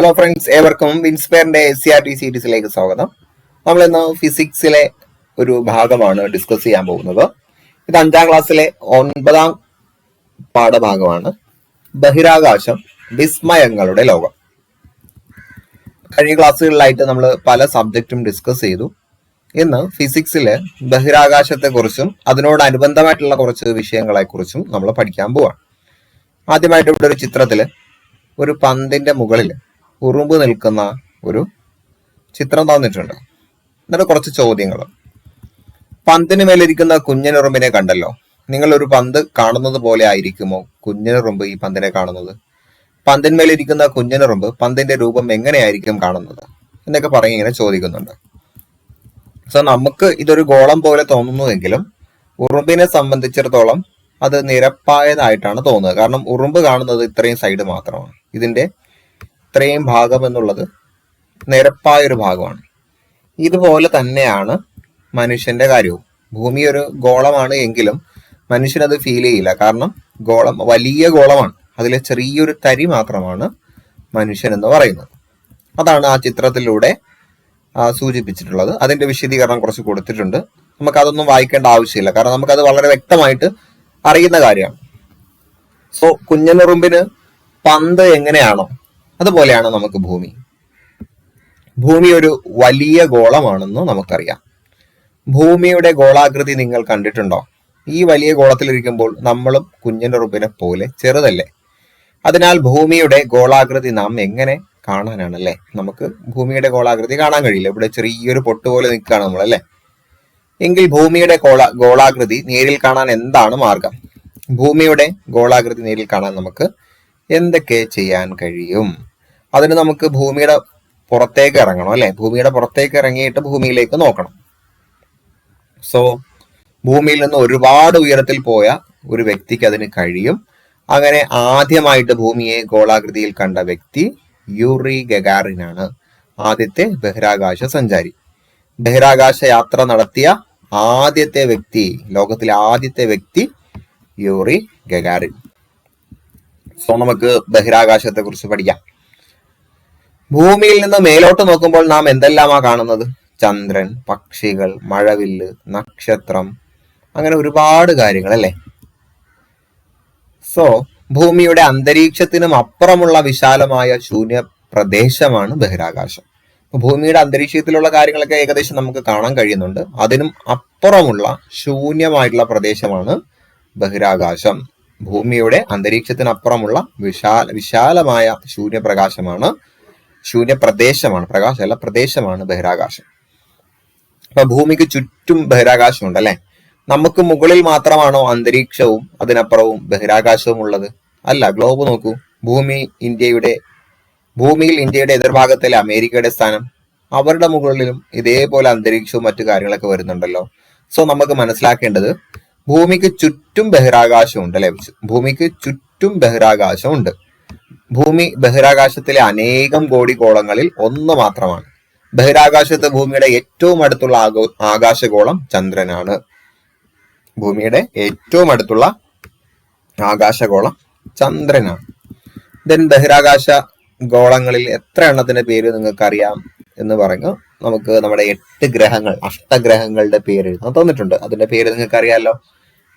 Hello friends, ഏവർക്കും വിൻസ്പയറിന്റെ SCRT സീരീസിലേക്ക് സ്വാഗതം. നമ്മൾ ഇന്ന് ഫിസിക്സിലെ ഒരു ഭാഗമാണ് ഡിസ്കസ് ചെയ്യാൻ പോകുന്നത്. ഇത് 5ാം ക്ലാസ്സിലെ 9ാം പാഠഭാഗമാണ്. ബഹിരാകാശം, വിസ്മയങ്ങളുടെ ലോകം. കഴിഞ്ഞ ക്ലാസ്സുകളിലായിട്ട് നമ്മൾ പല സബ്ജക്റ്റും ഡിസ്കസ് ചെയ്തു. ഇന്ന് ഫിസിക്സിലെ ബഹിരാകാശത്തെക്കുറിച്ചും അതിനോടനുബന്ധമായിട്ടുള്ള കുറച്ച് വിഷയങ്ങളെക്കുറിച്ചും നമ്മൾ പഠിക്കാൻ പോവാണ്. ആദ്യമായിട്ട് ഇവിടെ ഒരു ചിത്രത്തില് ഒരു പന്തിന്റെ മുകളിൽ ഉറുമ്പ് നിൽക്കുന്ന ഒരു ചിത്രം തന്നിട്ടുണ്ട്. എന്നിട്ട് കുറച്ച് ചോദ്യങ്ങൾ. പന്തിന് മേലിരിക്കുന്ന കുഞ്ഞനുറുമ്പിനെ കണ്ടല്ലോ. നിങ്ങൾ ഒരു പന്ത് കാണുന്നത് പോലെ ആയിരിക്കുമോ കുഞ്ഞനുറുമ്പ് ഈ പന്തിനെ കാണുന്നത്? പന്തിന്മേലിരിക്കുന്ന കുഞ്ഞനുറുമ്പ് പന്തിന്റെ രൂപം എങ്ങനെയായിരിക്കും കാണുന്നത് എന്നൊക്കെ പറഞ്ഞ് ഇങ്ങനെ ചോദിക്കുന്നുണ്ട്. സോ നമുക്ക് ഇതൊരു ഗോളം പോലെ തോന്നുന്നുവെങ്കിലും ഉറുമ്പിനെ സംബന്ധിച്ചിടത്തോളം അത് നിരപ്പായതായിട്ടാണ് തോന്നുന്നത്. കാരണം ഉറുമ്പ് കാണുന്നത് ഇത്രയും സൈഡ് മാത്രമാണ്. ഇതിന്റെ ഇത്രയും ഭാഗം എന്നുള്ളത് നിരപ്പായൊരു ഭാഗമാണ്. ഇതുപോലെ തന്നെയാണ് മനുഷ്യന്റെ കാര്യവും. ഭൂമി ഒരു ഗോളമാണ് എങ്കിലും മനുഷ്യനത് ഫീൽ ചെയ്യില്ല. കാരണം ഗോളം വലിയ ഗോളമാണ്, അതിലെ ചെറിയൊരു തരി മാത്രമാണ് മനുഷ്യൻ എന്ന് പറയുന്നത്. അതാണ് ആ ചിത്രത്തിലൂടെ സൂചിപ്പിച്ചിട്ടുള്ളത്. അതിന്റെ വിശദീകരണം കുറച്ച് കൊടുത്തിട്ടുണ്ട്. നമുക്കതൊന്നും വായിക്കേണ്ട ആവശ്യമില്ല, കാരണം നമുക്കത് വളരെ വ്യക്തമായിട്ട് അറിയുന്ന കാര്യമാണ്. സോ കുഞ്ഞനുറുമ്പിന് പന്ത് എങ്ങനെയാണോ അതുപോലെയാണ് നമുക്ക് ഭൂമി. ഭൂമി ഒരു വലിയ ഗോളമാണെന്ന് നമുക്കറിയാം. ഭൂമിയുടെ ഗോളാകൃതി നിങ്ങൾ കണ്ടിട്ടുണ്ടോ? ഈ വലിയ ഗോളത്തിലിരിക്കുമ്പോൾ നമ്മളും കുഞ്ഞനുറുമ്പിനെ പോലെ ചെറുതല്ലേ? അതിനാൽ ഭൂമിയുടെ ഗോളാകൃതി നാം എങ്ങനെ കാണാനാണല്ലേ? നമുക്ക് ഭൂമിയുടെ ഗോളാകൃതി കാണാൻ കഴിയില്ല. ഇവിടെ ചെറിയൊരു പൊട്ട് പോലെ നിൽക്കുകയാണ് നമ്മളല്ലേ. എങ്കിൽ ഭൂമിയുടെ ഗോളാകൃതി നേരിൽ കാണാൻ എന്താണ് മാർഗം? ഭൂമിയുടെ ഗോളാകൃതി നേരിൽ കാണാൻ നമുക്ക് എന്തൊക്കെ ചെയ്യാൻ കഴിയും? അതിന് നമുക്ക് ഭൂമിയുടെ പുറത്തേക്ക് ഇറങ്ങണം അല്ലെ? ഭൂമിയുടെ പുറത്തേക്ക് ഇറങ്ങിയിട്ട് ഭൂമിയിലേക്ക് നോക്കണം. സോ ഭൂമിയിൽ നിന്ന് ഒരുപാട് ഉയരത്തിൽ പോയ ഒരു വ്യക്തിക്ക് അതിന് കഴിയും. അങ്ങനെ ആദ്യമായിട്ട് ഭൂമിയെ ഗോളാകൃതിയിൽ കണ്ട വ്യക്തി യൂറി ഗഗാറിനാണ്, ആദ്യത്തെ ബഹിരാകാശ സഞ്ചാരി. ബഹിരാകാശ യാത്ര നടത്തിയ ആദ്യത്തെ വ്യക്തി, ലോകത്തിലെ ആദ്യത്തെ വ്യക്തി യൂറി ഗഗാറിൻ. സോ നമുക്ക് ബഹിരാകാശത്തെ കുറിച്ച് പഠിക്കാം. ഭൂമിയിൽ നിന്ന് മേലോട്ട് നോക്കുമ്പോൾ നാം എന്തെല്ലാമാ കാണുന്നത്? ചന്ദ്രൻ, പക്ഷികൾ, മഴവില്ല്, നക്ഷത്രം, അങ്ങനെ ഒരുപാട് കാര്യങ്ങൾ അല്ലേ. സോ ഭൂമിയുടെ അന്തരീക്ഷത്തിനും അപ്പുറമുള്ള വിശാലമായ ശൂന്യ പ്രദേശമാണ് ബഹിരാകാശം. ഭൂമിയുടെ അന്തരീക്ഷത്തിലുള്ള കാര്യങ്ങളൊക്കെ ഏകദേശം നമുക്ക് കാണാൻ കഴിയുന്നുണ്ട്. അതിനും അപ്പുറമുള്ള ശൂന്യമായിട്ടുള്ള പ്രദേശമാണ് ബഹിരാകാശം. ഭൂമിയുടെ അന്തരീക്ഷത്തിനപ്പുറമുള്ള വിശാലമായ ശൂന്യപ്രദേശമാണ്, പ്രകാശമല്ല പ്രദേശമാണ് ബഹിരാകാശം. അപ്പൊ ഭൂമിക്ക് ചുറ്റും ബഹിരാകാശമുണ്ട് അല്ലെ. നമുക്ക് മുകളിൽ മാത്രമാണോ അന്തരീക്ഷവും അതിനപ്പുറവും ബഹിരാകാശവും ഉള്ളത്? അല്ല. ഗ്ലോബ് നോക്കൂ. ഭൂമിയിൽ ഇന്ത്യയുടെ എതിർഭാഗത്തിലെ അമേരിക്കയുടെ സ്ഥാനം, അവരുടെ മുകളിലും ഇതേപോലെ അന്തരീക്ഷവും മറ്റു കാര്യങ്ങളൊക്കെ വരുന്നുണ്ടല്ലോ. സോ നമുക്ക് മനസ്സിലാക്കേണ്ടത് ഭൂമിക്ക് ചുറ്റും ബഹിരാകാശമുണ്ട് അല്ലെ. ഭൂമിക്ക് ചുറ്റും ബഹിരാകാശമുണ്ട്. ഭൂമി ബഹിരാകാശത്തിലെ അനേകം കോടി ഗോളങ്ങളിൽ ഒന്ന് മാത്രമാണ്. ബഹിരാകാശത്ത് ഭൂമിയുടെ ഏറ്റവും അടുത്തുള്ള ആകാശഗോളം ചന്ദ്രനാണ്. ഭൂമിയുടെ ഏറ്റവും അടുത്തുള്ള ആകാശഗോളം ചന്ദ്രനാണ്. ദെൻ ബഹിരാകാശ ഗോളങ്ങളിൽ എത്ര എണ്ണത്തിന്റെ പേര് നിങ്ങൾക്ക് അറിയാം എന്ന് പറഞ്ഞു നമുക്ക് നമ്മുടെ 8 ഗ്രഹങ്ങൾ, അഷ്ടഗ്രഹങ്ങളുടെ പേര് എഴുതാൻ തന്നിട്ടുണ്ട്. അതിന്റെ പേര് നിങ്ങൾക്ക് അറിയാമല്ലോ.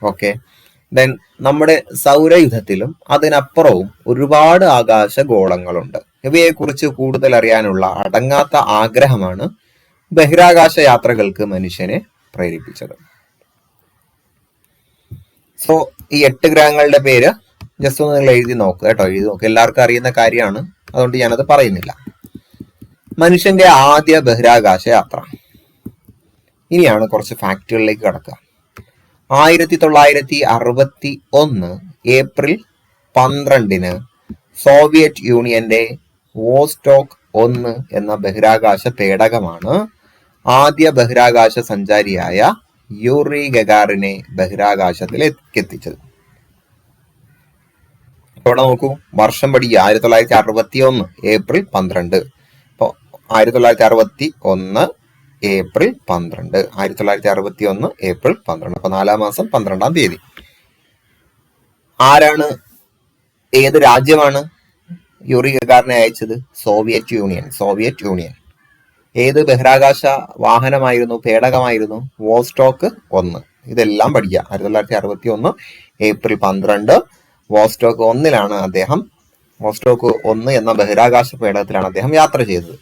ഓക്കെ. ദെൻ നമ്മുടെ സൗരയുധത്തിലും അതിനപ്പുറവും ഒരുപാട് ആകാശഗോളങ്ങളുണ്ട്. ഇവയെ കുറിച്ച് കൂടുതൽ അറിയാനുള്ള അടങ്ങാത്ത ആഗ്രഹമാണ് ബഹിരാകാശ യാത്രകൾക്ക് മനുഷ്യനെ പ്രേരിപ്പിച്ചത്. സോ ഈ 8 ഗ്രഹങ്ങളുടെ പേര് ജസ്റ്റ് ഒന്ന് നിങ്ങൾ എഴുതി നോക്കുക കേട്ടോ. എഴുതി നോക്കുക, എല്ലാവർക്കും അറിയുന്ന കാര്യമാണ്, അതുകൊണ്ട് ഞാനത് പറയുന്നില്ല. മനുഷ്യന്റെ ആദ്യ ബഹിരാകാശ യാത്ര. ഇനിയാണ് കുറച്ച് ഫാക്റ്റുകളിലേക്ക് കടക്കുക. 1961 ഏപ്രിൽ 12 സോവിയറ്റ് യൂണിയന്റെ വോസ്റ്റോക്ക് 1 എന്ന ബഹിരാകാശ പേടകമാണ് ആദ്യ ബഹിരാകാശ സഞ്ചാരിയായ യൂറി ഗഗാറിനെ ബഹിരാകാശത്തിലേക്ക് എത്തിച്ചത്. ഇവിടെ നോക്കൂ, വർഷം പടി 1961 ഏപ്രിൽ 12. അപ്പോൾ 1961 ഏപ്രിൽ 12, 1961 ഏപ്രിൽ 12. അപ്പൊ 4-ാം മാസം 12-ാം തീയതി. ആരാണ്, ഏത് രാജ്യമാണ് യൂറി ഗഗാറിനെ അയച്ചത്? Soviet union. ഏത് ബഹിരാകാശ വാഹനമായിരുന്നു, പേടകമായിരുന്നു? വോസ്റ്റോക്ക് 1. ഇതെല്ലാം പഠിക്കുക. 1961 ഏപ്രിൽ 12 വോസ്റ്റോക്ക് 1 അദ്ദേഹം വോസ്റ്റോക്ക് 1 എന്ന ബഹിരാകാശ പേടകത്തിലാണ് അദ്ദേഹം യാത്ര ചെയ്തത്.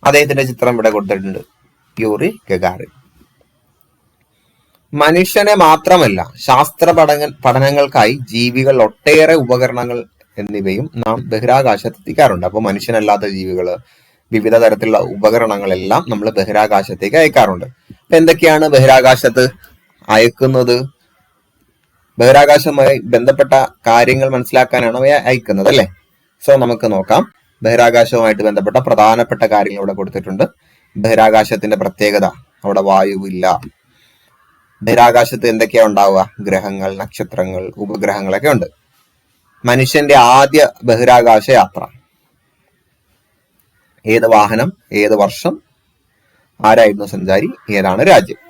അദ്ദേഹത്തിന്റെ ചിത്രം ഇവിടെ കൊടുത്തിട്ടുണ്ട്, യൂറി ഗഗാറിൻ. മനുഷ്യനെ മാത്രമല്ല ശാസ്ത്ര പഠനങ്ങൾക്കായി ജീവികൾ, ഒട്ടേറെ ഉപകരണങ്ങൾ എന്നിവയും നാം ബഹിരാകാശത്ത് എത്തിക്കാറുണ്ട്. അപ്പോൾ മനുഷ്യനല്ലാത്ത ജീവികള്, വിവിധ തരത്തിലുള്ള ഉപകരണങ്ങളെല്ലാം നമ്മൾ ബഹിരാകാശത്തേക്ക് അയക്കാറുണ്ട്. അപ്പൊ എന്തൊക്കെയാണ് ബഹിരാകാശത്ത് അയക്കുന്നത്? ബഹിരാകാശവുമായി ബന്ധപ്പെട്ട കാര്യങ്ങൾ മനസ്സിലാക്കാനാണ് അവയെ അയക്കുന്നത്, അല്ലെ? സോ നമുക്ക് നോക്കാം. ബഹിരാകാശവുമായിട്ട് ബന്ധപ്പെട്ട പ്രധാനപ്പെട്ട കാര്യങ്ങൾ ഇവിടെ കൊടുത്തിട്ടുണ്ട്. ബഹിരാകാശത്തിന്റെ പ്രത്യേകത, അവിടെ വായുവില്ല. ബഹിരാകാശത്ത് എന്തൊക്കെയാ ഉണ്ടാവുക? ഗ്രഹങ്ങൾ, നക്ഷത്രങ്ങൾ, ഉപഗ്രഹങ്ങളൊക്കെ ഉണ്ട്. മനുഷ്യന്റെ ആദ്യ ബഹിരാകാശ യാത്ര, ഏത് വാഹനം, ഏത് വർഷം, ആരായിരുന്നു സഞ്ചാരി, ഏതാണ് രാജ്യം,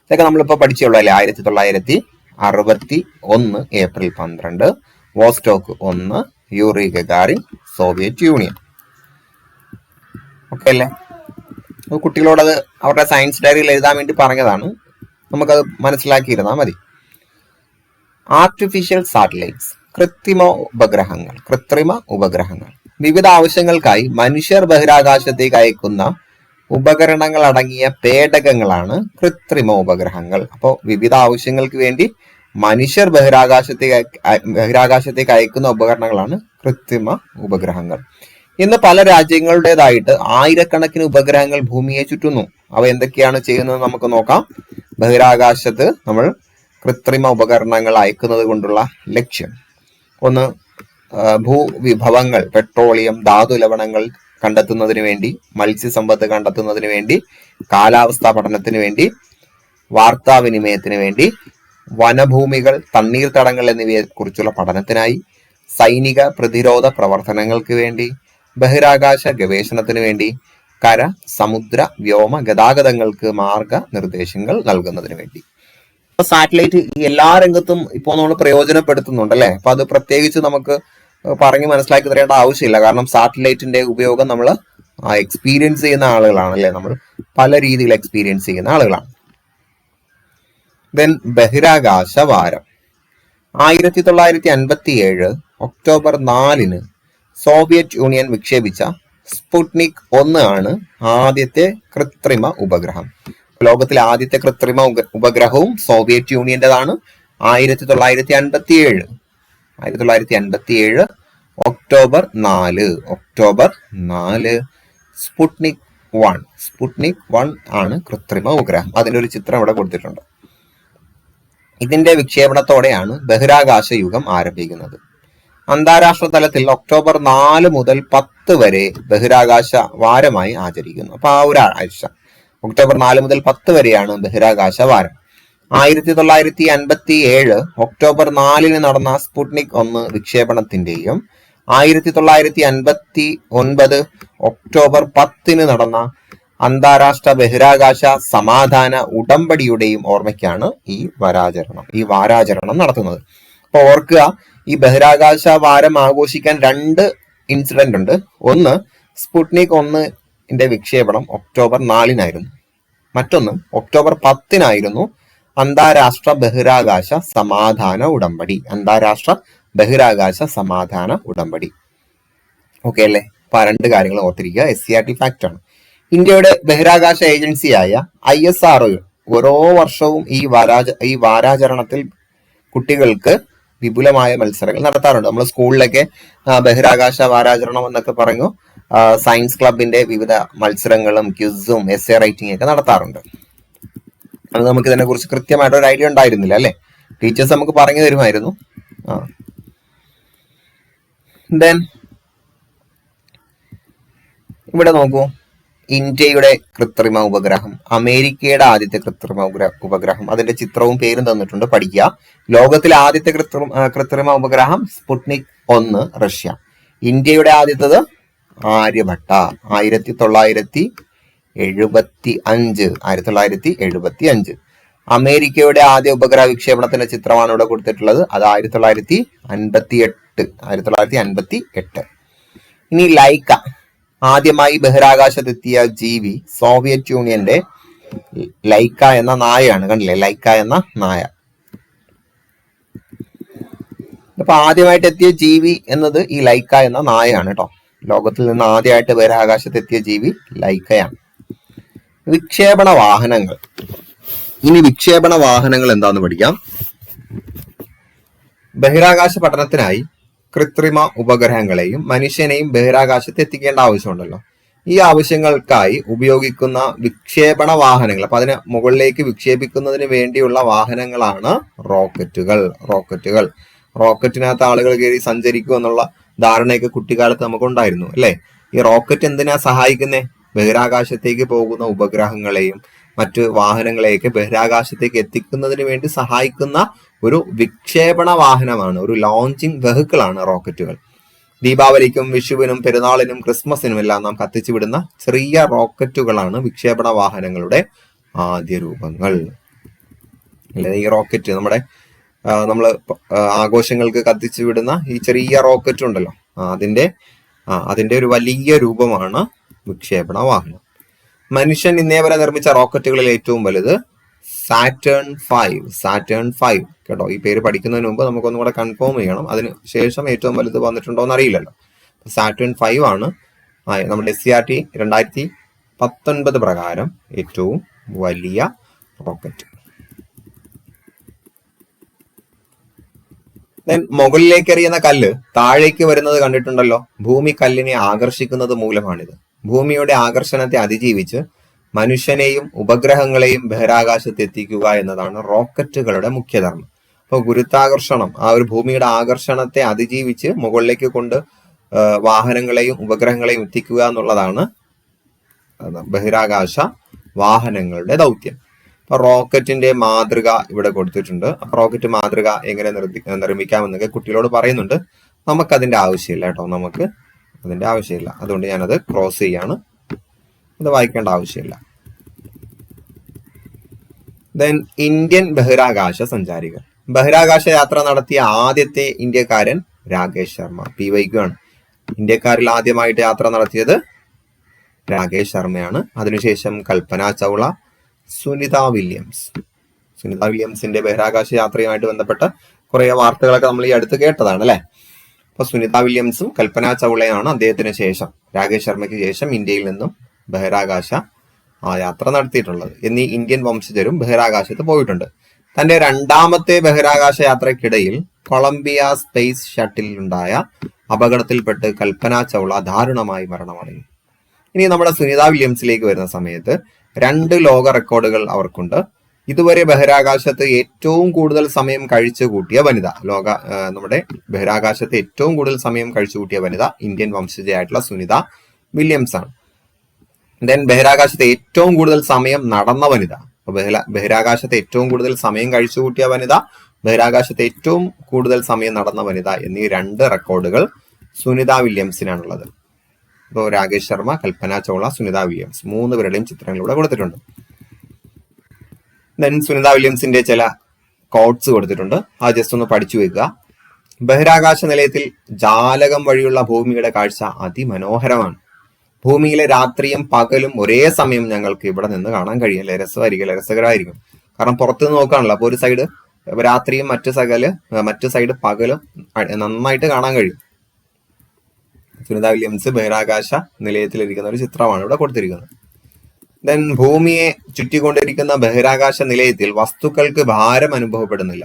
ഇതൊക്കെ നമ്മളിപ്പോ പഠിച്ചുള്ളൂ അല്ലെ? 1961 April 12 Vostok 1, Yuri Gagarin, Soviet union. Okay അല്ലേ? കുട്ടികളോടത് അവരുടെ സയൻസ് ഡയറിയിൽ എഴുതാൻ വേണ്ടി പറഞ്ഞതാണ്. നമുക്കത് മനസ്സിലാക്കിയിരുന്നാൽ മതി. ആർട്ടിഫിഷ്യൽ സാറ്റലൈറ്റ്സ്, കൃത്രിമ ഉപഗ്രഹങ്ങൾ. വിവിധ ആവശ്യങ്ങൾക്കായി മനുഷ്യർ ബഹിരാകാശത്തേക്ക് അയക്കുന്ന ഉപകരണങ്ങൾ അടങ്ങിയ പേടകങ്ങളാണ് കൃത്രിമ ഉപഗ്രഹങ്ങൾ. അപ്പോൾ വിവിധ ആവശ്യങ്ങൾക്ക് വേണ്ടി മനുഷ്യർ ബഹിരാകാശത്തേക്ക് അയക്കുന്ന ഉപകരണങ്ങളാണ് കൃത്രിമ ഉപഗ്രഹങ്ങൾ. ഇന്ന് പല രാജ്യങ്ങളുടേതായിട്ട് ആയിരക്കണക്കിന് ഉപഗ്രഹങ്ങൾ ഭൂമിയെ ചുറ്റുന്നു. അവ എന്തൊക്കെയാണ് ചെയ്യുന്നത് നമുക്ക് നോക്കാം. ബഹിരാകാശത്ത് നമ്മൾ കൃത്രിമ ഉപകരണങ്ങൾ അയക്കുന്നത് കൊണ്ടുള്ള ലക്ഷ്യം, ഒന്ന് ഭൂവിഭവങ്ങൾ, പെട്രോളിയം, ധാതു ലവണങ്ങൾ കണ്ടെത്തുന്നതിന് വേണ്ടി, മത്സ്യസമ്പത്ത് കണ്ടെത്തുന്നതിന് വേണ്ടി, കാലാവസ്ഥാ പഠനത്തിന് വേണ്ടി, വാർത്താവിനിമയത്തിന് വേണ്ടി, വനഭൂമികൾ, തണ്ണീർത്തടങ്ങൾ എന്നിവയെ കുറിച്ചുള്ള പഠനത്തിനായി, സൈനിക പ്രതിരോധ പ്രവർത്തനങ്ങൾക്ക് വേണ്ടി, ബഹിരാകാശ ഗവേഷണത്തിന് വേണ്ടി, കര, സമുദ്ര, വ്യോമ ഗതാഗതങ്ങൾക്ക് മാർഗനിർദ്ദേശങ്ങൾ നൽകുന്നതിന് വേണ്ടി. സാറ്റലൈറ്റ് ഈ എല്ലാ രംഗത്തും ഇപ്പോൾ നമ്മൾ പ്രയോജനപ്പെടുത്തുന്നുണ്ട് അല്ലെ? അപ്പൊ അത് പ്രത്യേകിച്ച് നമുക്ക് പറഞ്ഞ് മനസ്സിലാക്കി തരേണ്ട ആവശ്യമില്ല. കാരണം സാറ്റലൈറ്റിന്റെ ഉപയോഗം നമ്മൾ എക്സ്പീരിയൻസ് ചെയ്യുന്ന ആളുകളാണ് അല്ലെ? നമ്മൾ പല രീതിയിൽ എക്സ്പീരിയൻസ് ചെയ്യുന്ന ആളുകളാണ്. ദെൻ ബഹിരാകാശ വാരം 1957 ഒക്ടോബർ 4 സോവിയറ്റ് യൂണിയൻ വിക്ഷേപിച്ച സ്പുട്നിക് 1 ആണ് ആദ്യത്തെ കൃത്രിമ ഉപഗ്രഹം. ലോകത്തിലെ ആദ്യത്തെ കൃത്രിമ ഉപഗ്രഹവും സോവിയറ്റ് യൂണിയന്റേതാണ്. 1957 ഒക്ടോബർ 4 സ്പുട്നിക് 1 ആണ് കൃത്രിമ ഉപഗ്രഹം. അതിന്റെ ഒരു ചിത്രം ഇവിടെ കൊടുത്തിട്ടുണ്ട്. ഇതിന്റെ വിക്ഷേപണത്തോടെയാണ് ബഹിരാകാശ യുഗം ആരംഭിക്കുന്നത്. അന്താരാഷ്ട്ര തലത്തിൽ ഒക്ടോബർ 4 മുതൽ 10 വരെ ബഹിരാകാശ വാരമായി ആചരിക്കുന്നു. അപ്പൊ ആ ഒരു ആഴ്ച ഒക്ടോബർ 4 മുതൽ 10 വരെയാണ് ബഹിരാകാശ വാരം. 1957 ഒക്ടോബർ 4 നടന്ന സ്പുട്നിക് 1 വിക്ഷേപണത്തിന്റെയും 1959 ഒക്ടോബർ 10 നടന്ന അന്താരാഷ്ട്ര ബഹിരാകാശ സമാധാന ഉടമ്പടിയുടെയും ഓർമ്മയ്ക്കാണ് ഈ വാരാചരണം നടത്തുന്നത്. അപ്പൊ ഓർക്കുക, ഈ ബഹിരാകാശ വാരം ആഘോഷിക്കാൻ 2 ഇൻസിഡന്റ് ഉണ്ട്. ഒന്ന്, സ്പുട്നിക് 1 വിക്ഷേപണം ഒക്ടോബർ 4 മറ്റൊന്ന് ഒക്ടോബർ 10 അന്താരാഷ്ട്ര ബഹിരാകാശ സമാധാന ഉടമ്പടി. ഓക്കെ അല്ലേ? അപ്പൊ 2 കാര്യങ്ങൾ ഓർത്തിരിക്കുക. SCERT ഫാക്ട് ആണ്. ഇന്ത്യയുടെ ബഹിരാകാശ ഏജൻസിയായ ISRO ഓരോ വർഷവും ഈ വാരാചരണത്തിൽ കുട്ടികൾക്ക് വിപുലമായ മത്സരങ്ങൾ നടത്താറുണ്ട്. നമ്മൾ സ്കൂളിലൊക്കെ ബഹിരാകാശ വാരാചരണം എന്നൊക്കെ പറഞ്ഞു സയൻസ് ക്ലബിന്റെ വിവിധ മത്സരങ്ങളും ക്വിസും എസ്സേ റൈറ്റിംഗ് ഒക്കെ നടത്താറുണ്ട്. അത് നമുക്ക് ഇതിനെ കുറിച്ച് കൃത്യമായിട്ട് ഒരു ഐഡിയ ഉണ്ടായിരുന്നില്ല അല്ലെ? ടീച്ചേഴ്സ് നമുക്ക് പറഞ്ഞു തരുമായിരുന്നു. ദെൻ ഇവിടെ നോക്കൂ, ഇന്ത്യയുടെ കൃത്രിമ ഉപഗ്രഹം, അമേരിക്കയുടെ ആദ്യത്തെ കൃത്രിമ ഉപഗ്രഹം, അതിന്റെ ചിത്രവും പേരും തന്നിട്ടുണ്ട്, പഠിക്കുക. ലോകത്തിലെ ആദ്യത്തെ കൃത്രിമ ഉപഗ്രഹം സ്പുട്നിക് 1 റഷ്യ. ഇന്ത്യയുടെ ആദ്യത്തത് ആര്യഭട്ട 1975. അമേരിക്കയുടെ ആദ്യ ഉപഗ്രഹ വിക്ഷേപണത്തിന്റെ ചിത്രമാണ് ഇവിടെ കൊടുത്തിട്ടുള്ളത്. അത് 1958. ഇനി ലൈക്ക, ആദ്യമായി ബഹിരാകാശത്തെത്തിയ ജീവി സോവിയറ്റ് യൂണിയന്റെ ലൈക്ക എന്ന നായയാണ്. കണ്ടില്ലേ, ലൈക്ക എന്ന നായ. അപ്പൊ ആദ്യമായിട്ട് എത്തിയ ജീവി എന്നത് ഈ ലൈക്ക എന്ന നായയാണ് കേട്ടോ. ലോകത്തിൽ നിന്ന് ആദ്യമായിട്ട് ബഹിരാകാശത്തെത്തിയ ജീവി ലൈക്കയാണ്. വിക്ഷേപണ വാഹനങ്ങൾ. ഇനി വിക്ഷേപണ വാഹനങ്ങൾ എന്താന്ന് പഠിക്കാം. ബഹിരാകാശ പഠനത്തിനായി കൃത്രിമ ഉപഗ്രഹങ്ങളെയും മനുഷ്യനെയും ബഹിരാകാശത്ത് എത്തിക്കേണ്ട ആവശ്യമുണ്ടല്ലോ. ഈ ആവശ്യങ്ങൾക്കായി ഉപയോഗിക്കുന്ന വിക്ഷേപണ വാഹനങ്ങൾ, അപ്പൊ അതിനെ മുകളിലേക്ക് വിക്ഷേപിക്കുന്നതിന് വേണ്ടിയുള്ള വാഹനങ്ങളാണ് റോക്കറ്റുകൾ. റോക്കറ്റിനകത്ത് ആളുകൾ കയറി സഞ്ചരിക്കും എന്നുള്ള ധാരണയൊക്കെ കുട്ടിക്കാലത്ത് നമുക്കുണ്ടായിരുന്നു അല്ലെ. ഈ റോക്കറ്റ് എന്തിനാ സഹായിക്കുന്നേ? ബഹിരാകാശത്തേക്ക് പോകുന്ന ഉപഗ്രഹങ്ങളെയും മറ്റു വാഹനങ്ങളെയൊക്കെ ബഹിരാകാശത്തേക്ക് എത്തിക്കുന്നതിന് വേണ്ടി സഹായിക്കുന്ന ഒരു വിക്ഷേപണ വാഹനമാണ്, ഒരു ലോഞ്ചിങ് വെഹിക്കിൾ ആണ് റോക്കറ്റുകൾ. ദീപാവലിക്കും വിഷുവിനും പെരുന്നാളിനും ക്രിസ്മസിനും എല്ലാം നാം കത്തിച്ചു വിടുന്ന ചെറിയ റോക്കറ്റുകളാണ് വിക്ഷേപണ വാഹനങ്ങളുടെ ആദ്യ രൂപങ്ങൾ. ഈ റോക്കറ്റ് നമ്മൾ ആഘോഷങ്ങൾക്ക് കത്തിച്ചു വിടുന്ന ഈ ചെറിയ റോക്കറ്റ് ഉണ്ടല്ലോ, അതിന്റെ ഒരു വലിയ രൂപമാണ് വിക്ഷേപണ വാഹനം. മനുഷ്യൻ ഇന്നേ വരെ നിർമ്മിച്ച റോക്കറ്റുകളിൽ ഏറ്റവും വലുത് സാറ്റേൺ 5 കേട്ടോ. ഈ പേര് പഠിക്കുന്നതിന് മുമ്പ് നമുക്കൊന്നും കൂടെ കൺഫേം ചെയ്യണം. അതിന് ശേഷം ഏറ്റവും വലുത് വന്നിട്ടുണ്ടോ എന്ന് അറിയില്ലല്ലോ. സാറ്റേൺ 5 ആണ് നമ്മുടെ SCRT 2019 പ്രകാരം ഏറ്റവും വലിയ റോക്കറ്റ്. മുകളിലേക്ക് എറിയുന്ന കല്ല് താഴേക്ക് വരുന്നത് കണ്ടിട്ടുണ്ടല്ലോ. ഭൂമി കല്ലിനെ ആകർഷിക്കുന്നത് മൂലമാണിത്. ഭൂമിയുടെ ആകർഷണത്തെ അതിജീവിച്ച് മനുഷ്യനെയും ഉപഗ്രഹങ്ങളെയും ബഹിരാകാശത്ത് എത്തിക്കുക എന്നതാണ് റോക്കറ്റുകളുടെ മുഖ്യധർമ്മം. അപ്പോൾ ഗുരുത്വാകർഷണം, ആ ഒരു ഭൂമിയുടെ ആകർഷണത്തെ അതിജീവിച്ച് മുകളിലേക്ക് കൊണ്ട് വാഹനങ്ങളെയും ഉപഗ്രഹങ്ങളെയും എത്തിക്കുക എന്നുള്ളതാണ് ബഹിരാകാശ വാഹനങ്ങളുടെ ദൗത്യം. അപ്പൊ റോക്കറ്റിന്റെ മാതൃക ഇവിടെ കൊടുത്തിട്ടുണ്ട്. റോക്കറ്റ് മാതൃക എങ്ങനെ നിർമ്മിക്കാമെന്നൊക്കെ കുട്ടികളോട് പറയുന്നുണ്ട്. നമുക്കതിന്റെ ആവശ്യമില്ല കേട്ടോ, നമുക്ക് അതിന്റെ ആവശ്യമില്ല. അതുകൊണ്ട് ഞാനത് ക്രോസ് ചെയ്യാണ്, അത് വായിക്കേണ്ട ആവശ്യമില്ല. ദെൻ ഇന്ത്യൻ ബഹിരാകാശ സഞ്ചാരികൾ. ബഹിരാകാശ യാത്ര നടത്തിയ ആദ്യത്തെ ഇന്ത്യക്കാരൻ രാകേഷ് ശർമ്മ. PYQ ആണ്. ഇന്ത്യക്കാരിൽ ആദ്യമായിട്ട് യാത്ര നടത്തിയത് രാകേഷ് ശർമ്മയാണ്. അതിനുശേഷം കൽപ്പന ചൗള, സുനിത വില്യംസിന്റെ ബഹിരാകാശ യാത്രയുമായിട്ട് ബന്ധപ്പെട്ട കുറെ വാർത്തകളൊക്കെ നമ്മൾ ഈ അടുത്ത് കേട്ടതാണ് അല്ലെ. അപ്പൊ സുനിത വില്യംസും കൽപ്പന ചൗളയാണ് അദ്ദേഹത്തിന് ശേഷം, രാകേഷ് ശർമ്മയ്ക്ക് ശേഷം ഇന്ത്യയിൽ നിന്നും ബഹിരാകാശ യാത്ര നടത്തിയിട്ടുള്ളത്. എന്നീ ഇന്ത്യൻ വംശജരും ബഹിരാകാശത്ത് പോയിട്ടുണ്ട്. തന്റെ രണ്ടാമത്തെ ബഹിരാകാശ യാത്രക്കിടയിൽ കൊളംബിയ സ്പേസ് ഷട്ടിലുണ്ടായ അപകടത്തിൽപ്പെട്ട് കൽപ്പന ചൗള ദാരുണമായി മരണമടഞ്ഞു. ഇനി നമ്മുടെ സുനിത വില്യംസിലേക്ക് വരുന്ന സമയത്ത് 2 ലോക റെക്കോർഡുകൾ അവർക്കുണ്ട്. ഇതുവരെ ബഹിരാകാശത്ത് ഏറ്റവും കൂടുതൽ സമയം കഴിച്ചു കൂട്ടിയ വനിത, നമ്മുടെ ബഹിരാകാശത്ത് ഏറ്റവും കൂടുതൽ സമയം കഴിച്ചു കൂട്ടിയ വനിത ഇന്ത്യൻ വംശജയായിട്ടുള്ള സുനിത വില്യംസ് ആണ്. ദെൻ ബഹിരാകാശത്ത് ഏറ്റവും കൂടുതൽ സമയം നടന്ന വനിത, ബഹിരാകാശത്ത് ഏറ്റവും കൂടുതൽ സമയം കഴിച്ചു കൂട്ടിയ വനിത, ബഹിരാകാശത്ത് ഏറ്റവും കൂടുതൽ സമയം നടന്ന വനിത എന്നീ 2 റെക്കോർഡുകൾ സുനിത വില്യംസിനാണുള്ളത്. ഇപ്പോൾ രാകേഷ് ശർമ്മ, കൽപ്പന ചൗള, സുനിത വില്യംസ് 3 പേരുടെയും ചിത്രങ്ങളിലൂടെ കൊടുത്തിട്ടുണ്ട്. ദെൻ സുനിത വില്യംസിന്റെ ചില കോട്ട്സ് കൊടുത്തിട്ടുണ്ട്, അത് ജസ്റ്റ് ഒന്ന് പഠിച്ചു വെക്കുക. ബഹിരാകാശ നിലയത്തിൽ ജാലകം വഴിയുള്ള ഭൂമിയുടെ കാഴ്ച അതിമനോഹരമാണ്. ഭൂമിയിലെ രാത്രിയും പകലും ഒരേ സമയം ഞങ്ങൾക്ക് ഇവിടെ നിന്ന് കാണാൻ കഴിയും. അല്ലെ, രസകരമായിരിക്കും. കാരണം പുറത്തുനിന്ന് നോക്കാണല്ലോ. അപ്പൊ ഒരു സൈഡ് രാത്രിയും മറ്റു സൈഡ് പകലും നന്നായിട്ട് കാണാൻ കഴിയും. സുനിത വില്യംസ് ബഹിരാകാശ നിലയത്തിലിരിക്കുന്ന ഒരു ചിത്രമാണ് ഇവിടെ കൊടുത്തിരിക്കുന്നത്. ദെൻ ഭൂമിയെ ചുറ്റിക്കൊണ്ടിരിക്കുന്ന ബഹിരാകാശ നിലയത്തിൽ വസ്തുക്കൾക്ക് ഭാരം അനുഭവപ്പെടുന്നില്ല.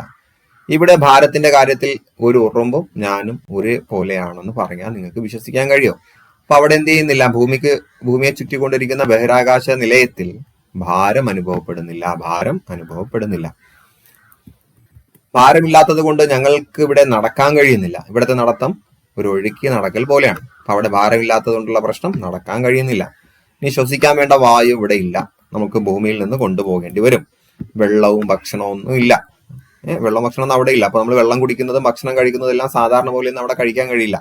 ഇവിടെ ഭാരത്തിന്റെ കാര്യത്തിൽ ഒരു ഉറുമ്പും ഞാനും ഒരേ പോലെയാണെന്ന് പറഞ്ഞാൽ നിങ്ങൾക്ക് വിശ്വസിക്കാൻ കഴിയുമോ? അപ്പൊ അവിടെ എന്ത് ചെയ്യുന്നില്ല, ഭൂമിയെ ചുറ്റിക്കൊണ്ടിരിക്കുന്ന ബഹിരാകാശ നിലയത്തിൽ ഭാരം അനുഭവപ്പെടുന്നില്ല. ഭാരമില്ലാത്തത് കൊണ്ട് ഞങ്ങൾക്ക് ഇവിടെ നടക്കാൻ കഴിയുന്നില്ല. ഇവിടുത്തെ നടത്തം ഒരു ഒഴുക്കി നടക്കൽ പോലെയാണ്. അപ്പൊ അവിടെ ഭാരമില്ലാത്തത് കൊണ്ടുള്ള പ്രശ്നം, നടക്കാൻ കഴിയുന്നില്ല. ഇനി ശ്വസിക്കാൻ വേണ്ട വായു ഇവിടെ ഇല്ല, നമുക്ക് ഭൂമിയിൽ നിന്ന് കൊണ്ടുപോകേണ്ടി വരും. വെള്ളവും ഭക്ഷണവും ഒന്നും ഇല്ല. വെള്ളം ഭക്ഷണം ഒന്നും അവിടെ ഇല്ല. അപ്പൊ നമ്മൾ വെള്ളം കുടിക്കുന്നതും ഭക്ഷണം കഴിക്കുന്നതും എല്ലാം സാധാരണ പോലെ ഒന്നും അവിടെ കഴിക്കാൻ കഴിയില്ല.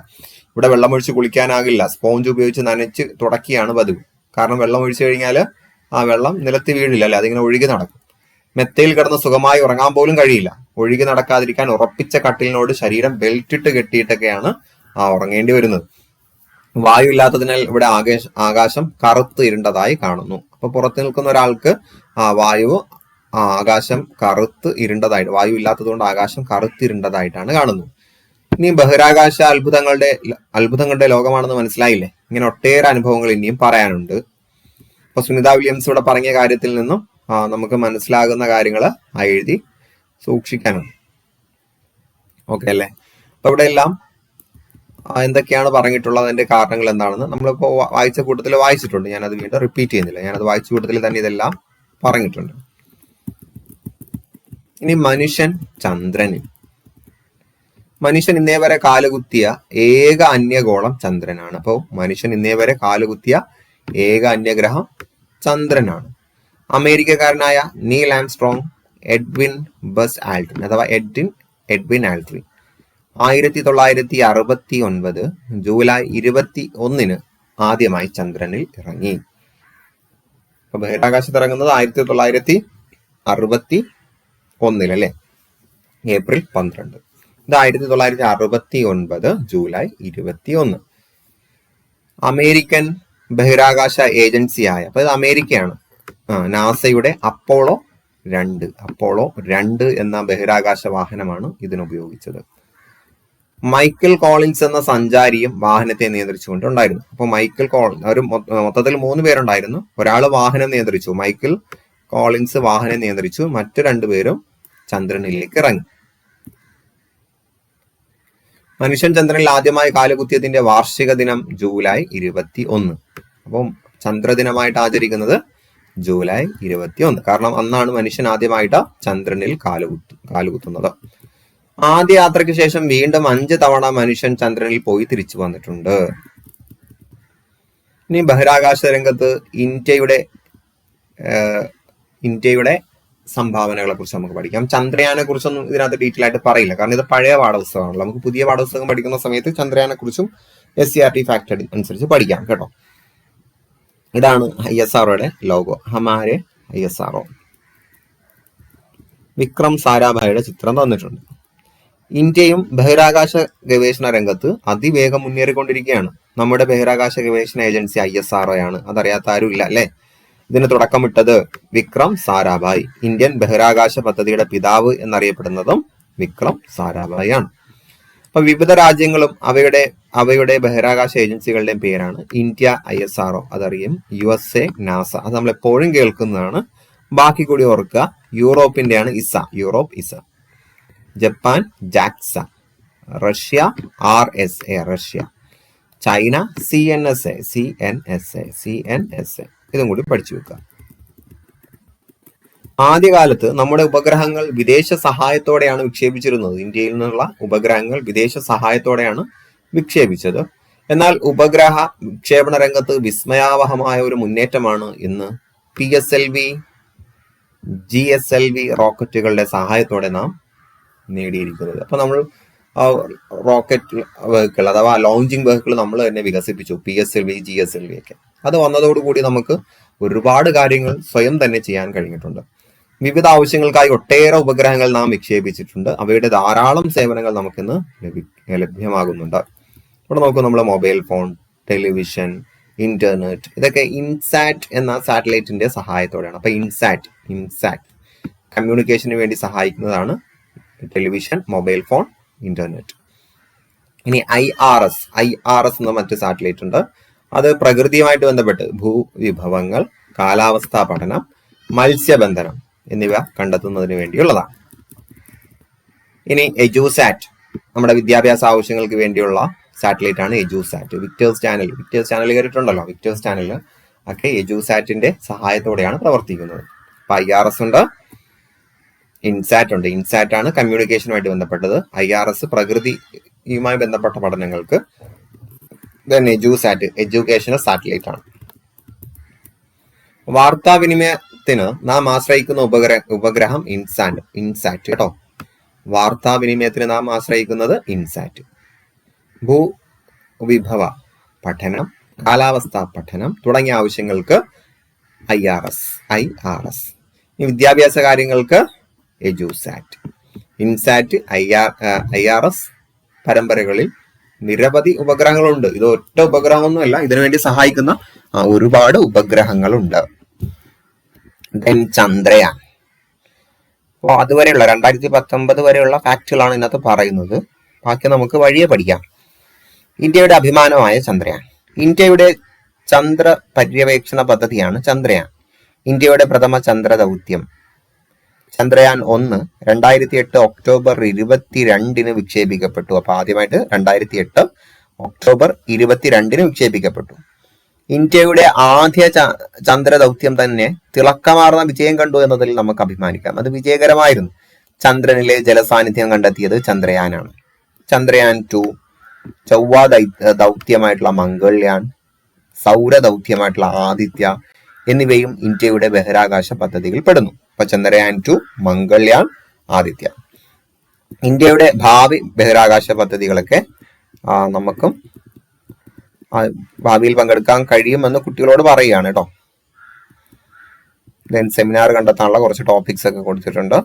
ഇവിടെ വെള്ളം ഒഴിച്ച് കുളിക്കാനാകില്ല. സ്പോഞ്ച് ഉപയോഗിച്ച് നനച്ച് തുടക്കിയാണ് പതിവ്. കാരണം വെള്ളം ഒഴിച്ചു കഴിഞ്ഞാൽ ആ വെള്ളം നിലത്ത് വീഴില്ല, അല്ലെ, അതിങ്ങനെ ഒഴുകി നടക്കും. മെത്തയിൽ കിടന്ന് സുഖമായി ഉറങ്ങാൻ പോലും കഴിയില്ല. ഒഴുകി നടക്കാതിരിക്കാൻ ഉറപ്പിച്ച കട്ടിലിനോട് ശരീരം ബെൽറ്റിട്ട് കെട്ടിയിട്ടൊക്കെയാണ് ഉറങ്ങേണ്ടി വരുന്നത്. വായു ഇല്ലാത്തതിനാൽ ഇവിടെ ആകാശം കറുത്ത് ഇരുണ്ടതായി കാണുന്നു. അപ്പൊ പുറത്ത് നിൽക്കുന്ന ഒരാൾക്ക് ആകാശം കറുത്ത് ഇരുണ്ടതായിട്ട്, വായു ഇല്ലാത്തത് കൊണ്ട് ആകാശം കറുത്തിരുണ്ടതായിട്ടാണ് കാണുന്നത്. ഇനി ബഹിരാകാശ അത്ഭുതങ്ങളുടെ ലോകമാണെന്ന് മനസ്സിലായില്ലേ? ഇങ്ങനെ ഒട്ടേറെ അനുഭവങ്ങൾ ഇനിയും പറയാനുണ്ട്. അപ്പൊ സുനിത വില്യംസ് ഇവിടെ പറഞ്ഞ കാര്യത്തിൽ നിന്നും നമുക്ക് മനസ്സിലാകുന്ന കാര്യങ്ങൾ എഴുതി സൂക്ഷിക്കാനുണ്ട്. ഓക്കെ അല്ലേ? അപ്പൊ ഇവിടെ എല്ലാം എന്തൊക്കെയാണ് പറഞ്ഞിട്ടുള്ളത്, അതിന്റെ കാരണങ്ങൾ എന്താണെന്ന് നമ്മളിപ്പോ വായിച്ച കൂട്ടത്തിൽ വായിച്ചിട്ടുണ്ട്. ഞാനത് വീണ്ടും റിപ്പീറ്റ് ചെയ്യുന്നില്ല. ഞാനത് വായിച്ച കൂട്ടത്തിൽ തന്നെ ഇതെല്ലാം പറഞ്ഞിട്ടുണ്ട്. ഇനി മനുഷ്യൻ ഇന്നേ വരെ കാലുകുത്തിയ ഏക അന്യഗോളം ചന്ദ്രനാണ്. അപ്പോൾ മനുഷ്യൻ ഇന്നേ വരെ കാലുകുത്തിയ ഏക അന്യഗ്രഹം ചന്ദ്രനാണ്. അമേരിക്കക്കാരനായ Neil Armstrong Edwin Aldrin 1969 July 21 ആദ്യമായി ചന്ദ്രനിൽ ഇറങ്ങി. അപ്പൊ ബഹിരാകാശത്ത് ഇറങ്ങുന്നത് 1961 അല്ലെ, ഏപ്രിൽ 12. ഇത് 1969 ജൂലൈ 21. അമേരിക്കൻ ബഹിരാകാശ ഏജൻസിയായ, അപ്പൊ ഇത് അമേരിക്കയാണ്, നാസയുടെ അപ്പോളോ 2 എന്ന ബഹിരാകാശ വാഹനമാണ് ഇതിനുപയോഗിച്ചത്. മൈക്കൽ കോളിൻസ് എന്ന സഞ്ചാരിയും വാഹനത്തെ നിയന്ത്രിച്ചുകൊണ്ടുണ്ടായിരുന്നു. അപ്പൊ മൈക്കൽ കോളിൻസ്, ഒരു മൊത്തത്തിൽ 3 പേരുണ്ടായിരുന്നു. ഒരാൾ വാഹനം നിയന്ത്രിച്ചു, മൈക്കൽ കോളിൻസ് വാഹനം നിയന്ത്രിച്ചു, മറ്റു 2 പേരും ചന്ദ്രനിലേക്ക് ഇറങ്ങി. മനുഷ്യൻ ചന്ദ്രനിൽ ആദ്യമായി കാലുകുത്തിയതിന്റെ വാർഷിക ദിനം ജൂലൈ 21. അപ്പം ചന്ദ്രദിനമായിട്ട് ആചരിക്കുന്നത് ജൂലൈ 21, കാരണം അന്നാണ് മനുഷ്യൻ ആദ്യമായിട്ട് ചന്ദ്രനിൽ കാലുകുത്തുന്നത്. ആദ്യ യാത്രയ്ക്ക് ശേഷം വീണ്ടും 5 തവണ മനുഷ്യൻ ചന്ദ്രനിൽ പോയി തിരിച്ചു വന്നിട്ടുണ്ട്. ഇനി ബഹിരാകാശ രംഗത്ത് ഇന്ത്യയുടെ സംഭാവനകളെ കുറിച്ച് നമുക്ക് പഠിക്കാം. ചന്ദ്രയാനെ കുറിച്ചൊന്നും ഇതിനകത്ത് ഡീറ്റെയിൽ ആയിട്ട് പറയില്ല, കാരണം ഇത് പഴയ പാഠപുസ്തകമാണല്ലോ. നമുക്ക് പുതിയ പാഠപുസ്തകം പഠിക്കുന്ന സമയത്ത് ചന്ദ്രയാനെ കുറിച്ചും SCERT ഫാക്ട് അനുസരിച്ച് പഠിക്കാം കേട്ടോ. ഇതാണ് ISROയുടെ ലോഗോ, ഹമാരെ ISRO. വിക്രം സാരാഭായിയുടെ ചിത്രം തന്നിട്ടുണ്ട്. ഇന്ത്യയും ബഹിരാകാശ ഗവേഷണ രംഗത്ത് അതിവേഗം മുന്നേറിക്കൊണ്ടിരിക്കുകയാണ്. നമ്മുടെ ബഹിരാകാശ ഗവേഷണ ഏജൻസി ISRO ആണ്. അതറിയാത്ത ആരും ഇല്ല അല്ലെ? ഇതിന് തുടക്കമിട്ടത് വിക്രം സാരാഭായ്. ഇന്ത്യൻ ബഹിരാകാശ പദ്ധതിയുടെ പിതാവ് എന്നറിയപ്പെടുന്നതും വിക്രം സാരാഭായ് ആണ്. അപ്പൊ വിവിധ രാജ്യങ്ങളും അവയുടെ ബഹിരാകാശ ഏജൻസികളുടെയും പേരാണ് ഇന്ത്യ ISRO, അതറിയും USA നാസ, അത് നമ്മൾ എപ്പോഴും കേൾക്കുന്നതാണ്. ബാക്കി കൂടി ഓർക്കുക. യൂറോപ്പിന്റെയാണ് Europe ESA, Japan JAXA, Russia RSA Russia, China CNSA ഇതും കൂടി പഠിച്ചു വെക്കുക. ആദ്യകാലത്ത് നമ്മുടെ ഉപഗ്രഹങ്ങൾ വിദേശ സഹായത്തോടെയാണ് വിക്ഷേപിച്ചിരുന്നത്. ഇന്ത്യയിൽ നിന്നുള്ള ഉപഗ്രഹങ്ങൾ വിദേശ സഹായത്തോടെയാണ് വിക്ഷേപിച്ചത്. എന്നാൽ ഉപഗ്രഹ വിക്ഷേപണ രംഗത്ത് വിസ്മയാവഹമായ ഒരു മുന്നേറ്റമാണ് ഇന്ന് PSLV GSLV റോക്കറ്റുകളുടെ സഹായത്തോടെ നാം നേടിയിരിക്കുന്നത്. അപ്പൊ നമ്മൾ റോക്കറ്റ് വെഹിക്കിൾ അഥവാ ലോഞ്ചിങ് വെഹിക്കിൾ നമ്മൾ തന്നെ വികസിപ്പിച്ചു, PSLV GSLV ഒക്കെ. അത് വന്നതോടുകൂടി നമുക്ക് ഒരുപാട് കാര്യങ്ങൾ സ്വയം തന്നെ ചെയ്യാൻ കഴിഞ്ഞിട്ടുണ്ട്. വിവിധ ആവശ്യങ്ങൾക്കായി ഒട്ടേറെ ഉപഗ്രഹങ്ങൾ നാം വിക്ഷേപിച്ചിട്ടുണ്ട്. അവയുടെ ധാരാളം സേവനങ്ങൾ നമുക്കിന്ന് ലഭ്യമാകുന്നുണ്ട്. ഇവിടെ നോക്കൂ, നമ്മൾ മൊബൈൽ ഫോൺ, ടെലിവിഷൻ, ഇന്റർനെറ്റ്, ഇതൊക്കെ ഇൻസാറ്റ് എന്ന സാറ്റലൈറ്റിന്റെ സഹായത്തോടെയാണ്. അപ്പൊ ഇൻസാറ്റ് കമ്മ്യൂണിക്കേഷന് വേണ്ടി സഹായിക്കുന്നതാണ് ടെലിവിഷൻ, മൊബൈൽ ഫോൺ, ഇന്റർനെറ്റ്. ഇനി IRS എന്ന മറ്റു സാറ്റലൈറ്റ് ഉണ്ട്. അത് പ്രകൃതിയുമായിട്ട് ബന്ധപ്പെട്ട് ഭൂവിഭവങ്ങൾ, കാലാവസ്ഥാ പഠനം, മത്സ്യബന്ധനം എന്നിവ കണ്ടെത്തുന്നതിന് വേണ്ടിയുള്ളതാണ്. ഇനി എജുസാറ്റ്, നമ്മുടെ വിദ്യാഭ്യാസ ആവശ്യങ്ങൾക്ക് വേണ്ടിയുള്ള സാറ്റലൈറ്റ് ആണ് എജുസാറ്റ്. വിക്ടേഴ്സ് ചാനൽ കേട്ടിട്ടുണ്ടല്ലോ, വിക്ടേഴ്സ് ചാനൽ ഒക്കെ എജുസാറ്റിന്റെ സഹായത്തോടെയാണ് പ്രവർത്തിക്കുന്നത്. അപ്പൊ IRS ഉണ്ട്, ഇൻസാറ്റ് ഉണ്ട്. ഇൻസാറ്റ് ആണ് കമ്മ്യൂണിക്കേഷനുമായിട്ട് ബന്ധപ്പെട്ടത്. IRS പ്രകൃതിയുമായി ബന്ധപ്പെട്ട പഠനങ്ങൾക്ക്. എജുസാറ്റ് എഡ്യൂക്കേഷണൽ സാറ്റലൈറ്റ് ആണ്. വാർത്താവിനിമയത്തിന് നാം ആശ്രയിക്കുന്ന ഉപഗ്രഹം ഇൻസാറ്റ് കേട്ടോ. വാർത്താവിനിമയത്തിന് നാം ആശ്രയിക്കുന്നത് ഇൻസാറ്റ്. ഭൂവിഭവ പഠനം, കാലാവസ്ഥാ പഠനം തുടങ്ങിയ ആവശ്യങ്ങൾക്ക് IRS. വിദ്യാഭ്യാസ കാര്യങ്ങൾക്ക് എജുസാറ്റ്. ഇൻസാറ്റ്, IRS പരമ്പരകളിൽ നിരവധി ഉപഗ്രഹങ്ങളുണ്ട്. ഇത് ഒറ്റ ഉപഗ്രഹമൊന്നുമല്ല, ഇതിനുവേണ്ടി സഹായിക്കുന്ന ഒരുപാട് ഉപഗ്രഹങ്ങളുണ്ട്. ദെൻ ചന്ദ്രയാൻ. അപ്പോൾ അതുവരെയുള്ള 2019 വരെയുള്ള ഫാക്റ്റുകളാണ് ഇതിനകത്ത് പറയുന്നത്. ബാക്കി നമുക്ക് വഴിയെ പഠിക്കാം. ഇന്ത്യയുടെ അഭിമാനമായ ചന്ദ്രയാൻ. ഇന്ത്യയുടെ ചന്ദ്ര പര്യവേക്ഷണ പദ്ധതിയാണ് ചന്ദ്രയാൻ. ഇന്ത്യയുടെ പ്രഥമ ചന്ദ്ര ദൗത്യം ചന്ദ്രയാൻ 1 2008 ഒക്ടോബർ 22 വിക്ഷേപിക്കപ്പെട്ടു. അപ്പൊ ആദ്യമായിട്ട് 2008 ഒക്ടോബർ 22 വിക്ഷേപിക്കപ്പെട്ടു. ഇന്ത്യയുടെ ആദ്യ ചന്ദ്ര ദൗത്യം തന്നെ തിളക്കമാർന്ന വിജയം കണ്ടു എന്നതിൽ നമുക്ക് അഭിമാനിക്കാം. അത് വിജയകരമായിരുന്നു. ചന്ദ്രനിലെ ജലസാന്നിധ്യം കണ്ടെത്തിയത് ചന്ദ്രയാനാണ്. ചന്ദ്രയാൻ 2 ചൊവ്വ ദൗത്യമായിട്ടുള്ള മംഗൾയാൻ, സൗര ദൗത്യമായിട്ടുള്ള ആദിത്യ എന്നിവയും ഇന്ത്യയുടെ ബഹിരാകാശ പദ്ധതിയിൽ പെടുന്നു. അപ്പൊ ചന്ദ്രയാൻ 2, മംഗൾയാൻ, ആദിത്യ. ഇന്ത്യയുടെ ഭാവി ബഹിരാകാശ പദ്ധതികളൊക്കെ നമുക്കും ഭാവിയിൽ പങ്കെടുക്കാൻ കഴിയുമെന്ന് കുട്ടികളോട് പറയുകയാണ് കേട്ടോ. ദെൻ സെമിനാർ കണ്ടെത്താനുള്ള കുറച്ച് ടോപ്പിക്സ് ഒക്കെ കൊടുത്തിട്ടുണ്ട്.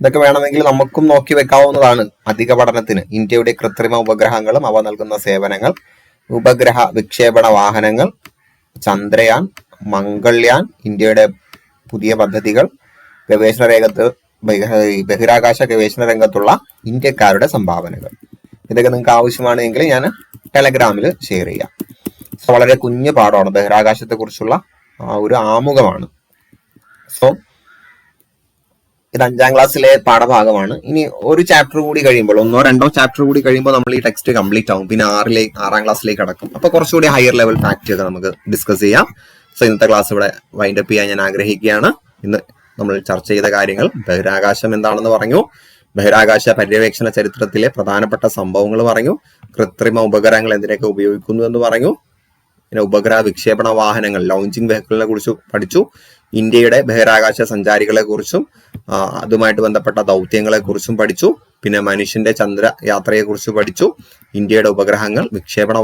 ഇതൊക്കെ വേണമെങ്കിൽ നമുക്കും നോക്കി വെക്കാവുന്നതാണ് അധിക പഠനത്തിന്. ഇന്ത്യയുടെ കൃത്രിമ ഉപഗ്രഹങ്ങളും അവ നൽകുന്ന സേവനങ്ങൾ, ഉപഗ്രഹ വിക്ഷേപണ വാഹനങ്ങൾ, ചന്ദ്രയാൻ, മംഗൾയാൻ, ഇന്ത്യയുടെ പുതിയ പദ്ധതികൾ, ഗവേഷണ രംഗത്ത് ബഹിരാകാശ ഗവേഷണ രംഗത്തുള്ള ഇന്ത്യക്കാരുടെ സംഭാവനകൾ. ഇതൊക്കെ നിങ്ങൾക്ക് ആവശ്യമാണെങ്കിൽ ഞാൻ ടെലഗ്രാമിൽ ഷെയർ ചെയ്യാം. സോ വളരെ കുഞ്ഞു പാഠമാണ്, ബഹിരാകാശത്തെ കുറിച്ചുള്ള ഒരു ആമുഖമാണ്. സോ ഇത് 5ാം ക്ലാസ്സിലെ പാഠഭാഗമാണ്. ഇനി ഒരു ചാപ്റ്റർ കൂടി കഴിയുമ്പോൾ, 1ഓ 2ഓ ചാപ്റ്റർ കൂടി കഴിയുമ്പോൾ നമ്മൾ ഈ ടെക്സ്റ്റ് കംപ്ലീറ്റ് ആവും. പിന്നെ 6ാം ക്ലാസ്സിലേക്ക് കടക്കും. അപ്പൊ കുറച്ചുകൂടി ഹയർ ലെവൽ ഫാക്റ്റ് ഒക്കെ നമുക്ക് ഡിസ്കസ് ചെയ്യാം. സോ ഇന്നത്തെ ക്ലാസ് ഇവിടെ വൈൻഡപ്പ് ചെയ്യാൻ ഞാൻ ആഗ്രഹിക്കുകയാണ്. ഇന്ന് നമ്മൾ ചർച്ച ചെയ്ത കാര്യങ്ങൾ, ബഹിരാകാശം എന്താണെന്ന് പറഞ്ഞു, ബഹിരാകാശ പര്യവേക്ഷണ ചരിത്രത്തിലെ പ്രധാനപ്പെട്ട സംഭവങ്ങൾ പറഞ്ഞു, കൃത്രിമ ഉപഗ്രഹങ്ങൾ എന്തിനൊക്കെ ഉപയോഗിക്കുന്നു എന്ന് പറഞ്ഞു, പിന്നെ ഉപഗ്രഹ വിക്ഷേപണ വാഹനങ്ങൾ, ലോഞ്ചിങ് വെഹിക്കിളിനെ കുറിച്ച് പഠിച്ചു, ഇന്ത്യയുടെ ബഹിരാകാശ സഞ്ചാരികളെ കുറിച്ചും അതുമായിട്ട് ബന്ധപ്പെട്ട ദൗത്യങ്ങളെ കുറിച്ചും പഠിച്ചു, പിന്നെ മനുഷ്യന്റെ ചന്ദ്ര യാത്രയെ കുറിച്ച് പഠിച്ചു, ഇന്ത്യയുടെ ഉപഗ്രഹങ്ങൾ, വിക്ഷേപണ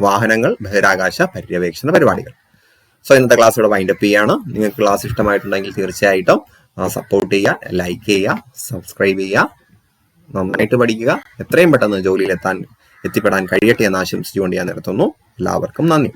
വാഹനങ്ങൾ, ബഹിരാകാശ പര്യവേക്ഷണ പരിപാടികൾ. സോ ഇന്നത്തെ ക്ലാസ് ഇവിടെ വൈൻഡപ്പ് ചെയ്യാണ്. നിങ്ങൾക്ക് ക്ലാസ് ഇഷ്ടമായിട്ടുണ്ടെങ്കിൽ തീർച്ചയായിട്ടും സപ്പോർട്ട് ചെയ്യുക, ലൈക്ക് ചെയ്യുക, സബ്സ്ക്രൈബ് ചെയ്യുക, നന്നായിട്ട് പഠിക്കുക. എത്രയും പെട്ടെന്ന് ജോലിയിൽ എത്തിപ്പെടാൻ കഴിയട്ടെ എന്ന് ആശംസിച്ചുകൊണ്ട് ഞാൻ നിർത്തുന്നു. എല്ലാവർക്കും നന്ദി.